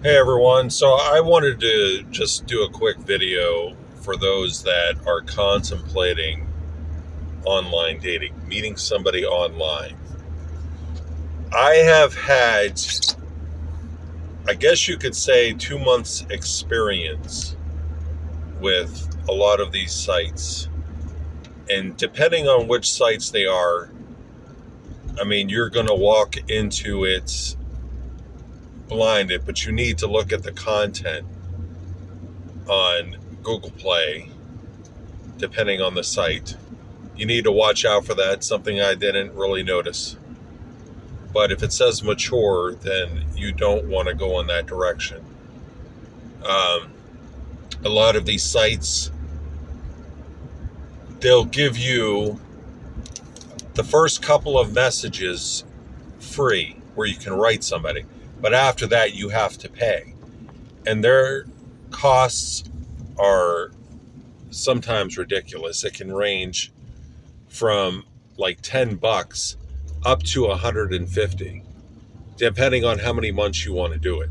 Hey everyone, so I wanted to just do a quick video for those that are contemplating online dating, meeting somebody online. I have had, I guess you could say, 2 months experience with a lot of these sites. And depending on which sites they are, I mean, you're going to walk into it blinded, but you need to look at the content on Google Play, depending on the site. You need to watch out for that. Something I didn't really notice. But if it says mature, then you don't want to go in that direction. Um, a lot of these sites, they'll give you the first couple of messages free where you can write somebody. But after that, you have to pay. And their costs are sometimes ridiculous. It can range from like $10 up to 150, depending on how many months you want to do it.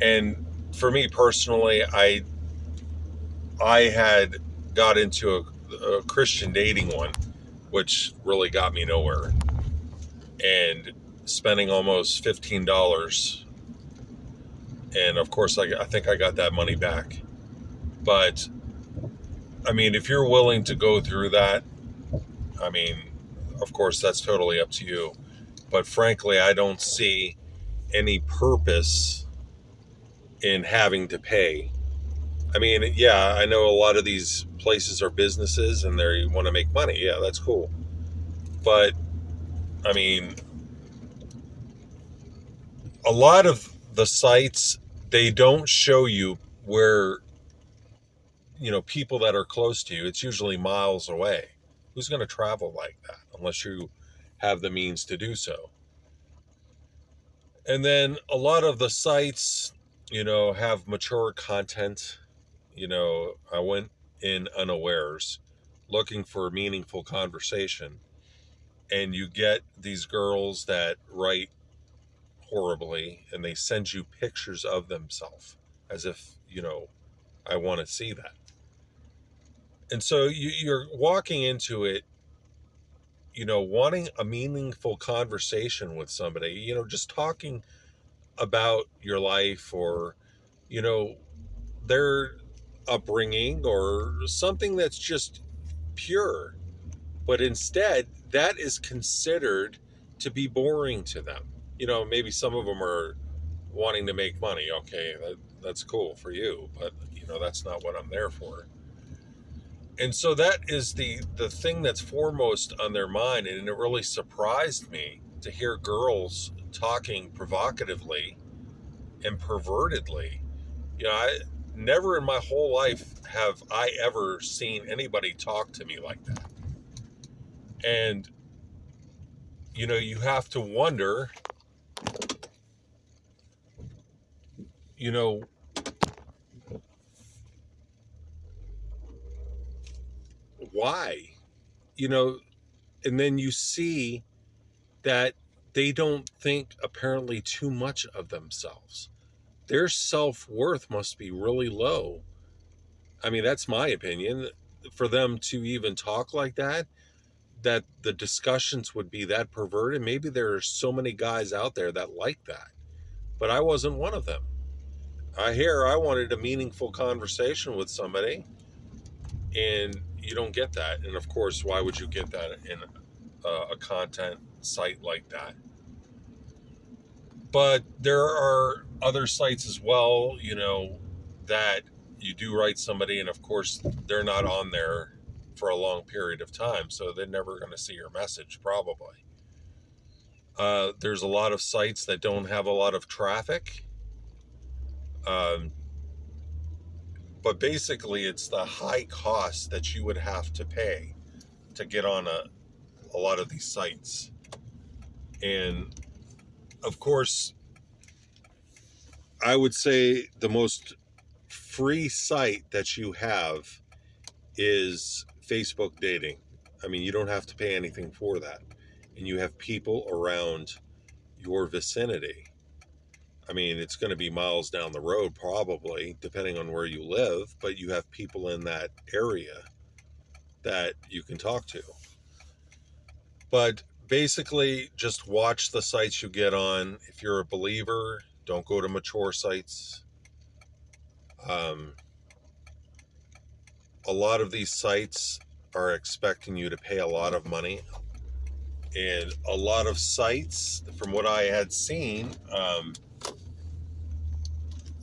And for me personally, I had got into a Christian dating one, which really got me nowhere. And spending almost $15, and of course I think I got that money back. But I mean, if you're willing to go through that, I mean, of course that's totally up to you. But frankly, I don't see any purpose in having to pay. I mean, yeah, I know a lot of these places are businesses and they want to make money. Yeah, that's cool. But I mean, a lot of the sites, they don't show you where, people that are close to you. It's usually miles away. Who's going to travel like that unless you have the means to do so? And then a lot of the sites, have mature content. I went in unawares looking for meaningful conversation, and you get these girls that write horribly and they send you pictures of themselves as if, I want to see that. And so you're walking into it, wanting a meaningful conversation with somebody, just talking about your life or, you know, their upbringing or something that's just pure. But instead, that is considered to be boring to them. Maybe some of them are wanting to make money. Okay, that's cool for you, but that's not what I'm there for. And so that is the thing that's foremost on their mind, and it really surprised me to hear girls talking provocatively and pervertedly. I never in my whole life have I ever seen anybody talk to me like that. And you have to wonder, you know, why? You know, and then you see that they don't think apparently too much of themselves. Their self-worth must be really low. I mean, that's my opinion. For them to even talk like that the discussions would be that perverted. Maybe there are so many guys out there that like that, but I wasn't one of them. I wanted a meaningful conversation with somebody, and you don't get that. And of course, why would you get that in a content site like that? But there are other sites as well, that you do write somebody, and of course, they're not on there for a long period of time, so they're never going to see your message, probably. There's a lot of sites that don't have a lot of traffic. Um, but basically, it's the high cost that you would have to pay to get on a lot of these sites. And of course, I would say the most free site that you have is Facebook dating. I mean, you don't have to pay anything for that. And you have people around your vicinity. I mean, it's going to be miles down the road, probably, depending on where you live, but you have people in that area that you can talk to. But basically, just watch the sites you get on. If you're a believer, don't go to mature sites. A lot of these sites are expecting you to pay a lot of money. And a lot of sites, from what I had seen,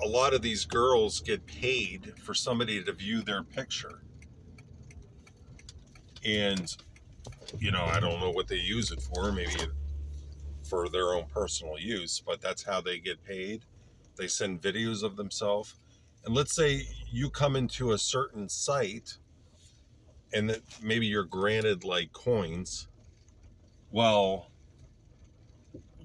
a lot of these girls get paid for somebody to view their picture. And, I don't know what they use it for. Maybe for their own personal use, but that's how they get paid. They send videos of themselves. And let's say you come into a certain site and that maybe you're granted like coins. Well,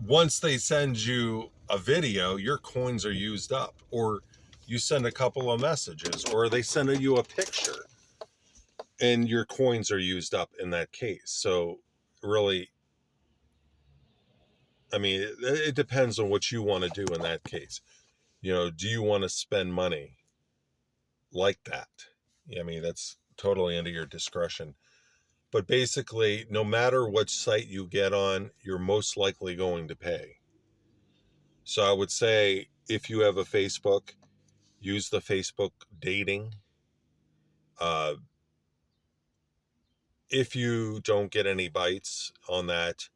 once they send you a video, your coins are used up, or you send a couple of messages, or they send you a picture and your coins are used up in that case. So really, I mean, it depends on what you want to do in that case. Do you want to spend money like that? I mean, that's totally under your discretion. But basically, no matter what site you get on, you're most likely going to pay. So I would say if you have a Facebook, use the Facebook dating. Uh, if you don't get any bites on that,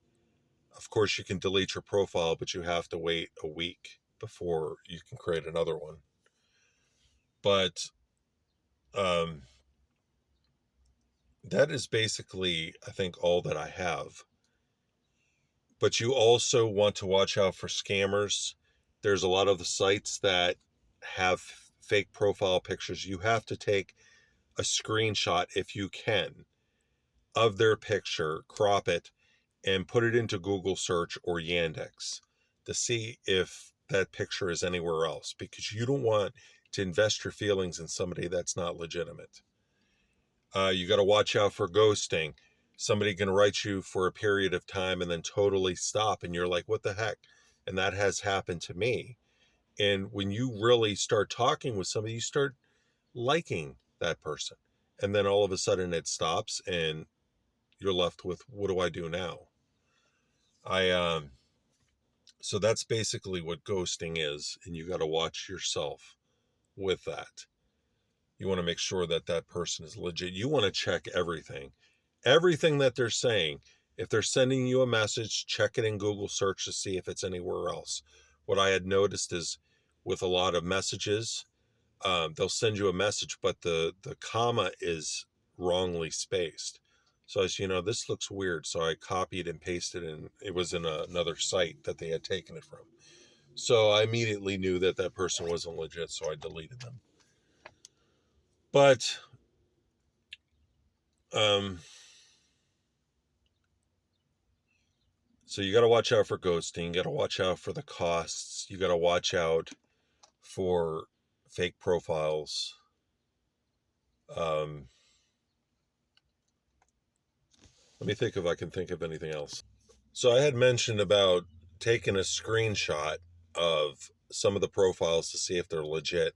of course you can delete your profile, but you have to wait a week before you can create another one. But um, that is basically, I think, all that I have. But you also want to watch out for scammers. There's a lot of the sites that have fake profile pictures. You have to take a screenshot, if you can, of their picture, crop it, and put it into Google search or Yandex to see if that picture is anywhere else, because you don't want to invest your feelings in somebody that's not legitimate. You got to watch out for ghosting. Somebody can write you for a period of time and then totally stop, and you're like, what the heck? And that has happened to me. And when you really start talking with somebody, you start liking that person. And then all of a sudden it stops and you're left with, what do I do now? So that's basically what ghosting is. And you got to watch yourself with that. You want to make sure that that person is legit. You want to check everything that they're saying. If they're sending you a message, check it in Google search to see if it's anywhere else. What I had noticed is with a lot of messages, they'll send you a message, but the comma is wrongly spaced. So I said, this looks weird. So I copied and pasted, and it was in another site that they had taken it from. So I immediately knew that that person wasn't legit, so I deleted them. But so you got to watch out for ghosting. You got to watch out for the costs. You got to watch out for fake profiles. Let me think if I can think of anything else. So I had mentioned about taking a screenshot of some of the profiles to see if they're legit.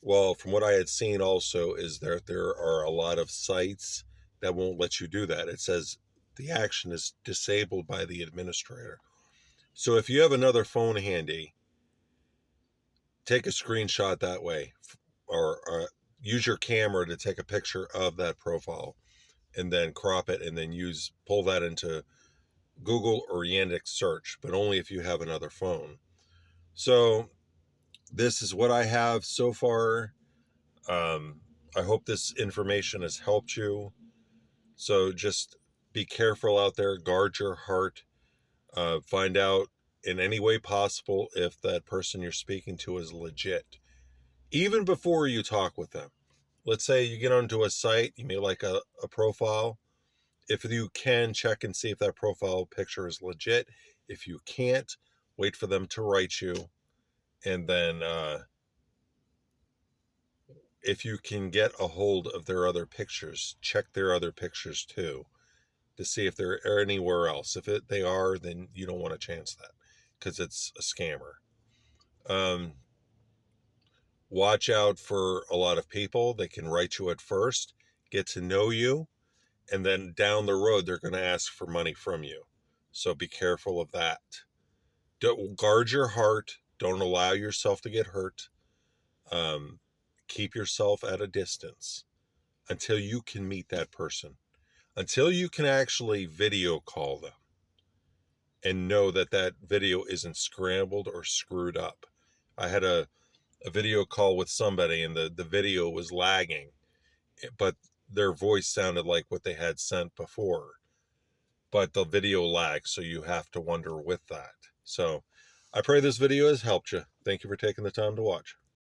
Well, from what I had seen also is that there are a lot of sites that won't let you do that. It says the action is disabled by the administrator. So if you have another phone handy, take a screenshot that way, or use your camera to take a picture of that profile and then crop it and then pull that into Google or Yandex search, but only if you have another phone. So this is what I have so far. I hope this information has helped you. So just be careful out there, guard your heart, find out in any way possible if that person you're speaking to is legit. Even before you talk with them. Let's say you get onto a site, you may like a profile. If you can, check and see if that profile picture is legit. If you can't, wait for them to write you. And then if you can get a hold of their other pictures, check their other pictures too to see if they're anywhere else. If they are, then you don't want to chance that because it's a scammer. Watch out for a lot of people. They can write you at first, get to know you, and then down the road, they're going to ask for money from you. So be careful of that. Don't guard your heart. Don't allow yourself to get hurt. Keep yourself at a distance until you can meet that person, until you can actually video call them and know that that video isn't scrambled or screwed up. I had a video call with somebody and the video was lagging, but their voice sounded like what they had sent before. But the video lags, so you have to wonder with that. So I pray this video has helped you. Thank you for taking the time to watch.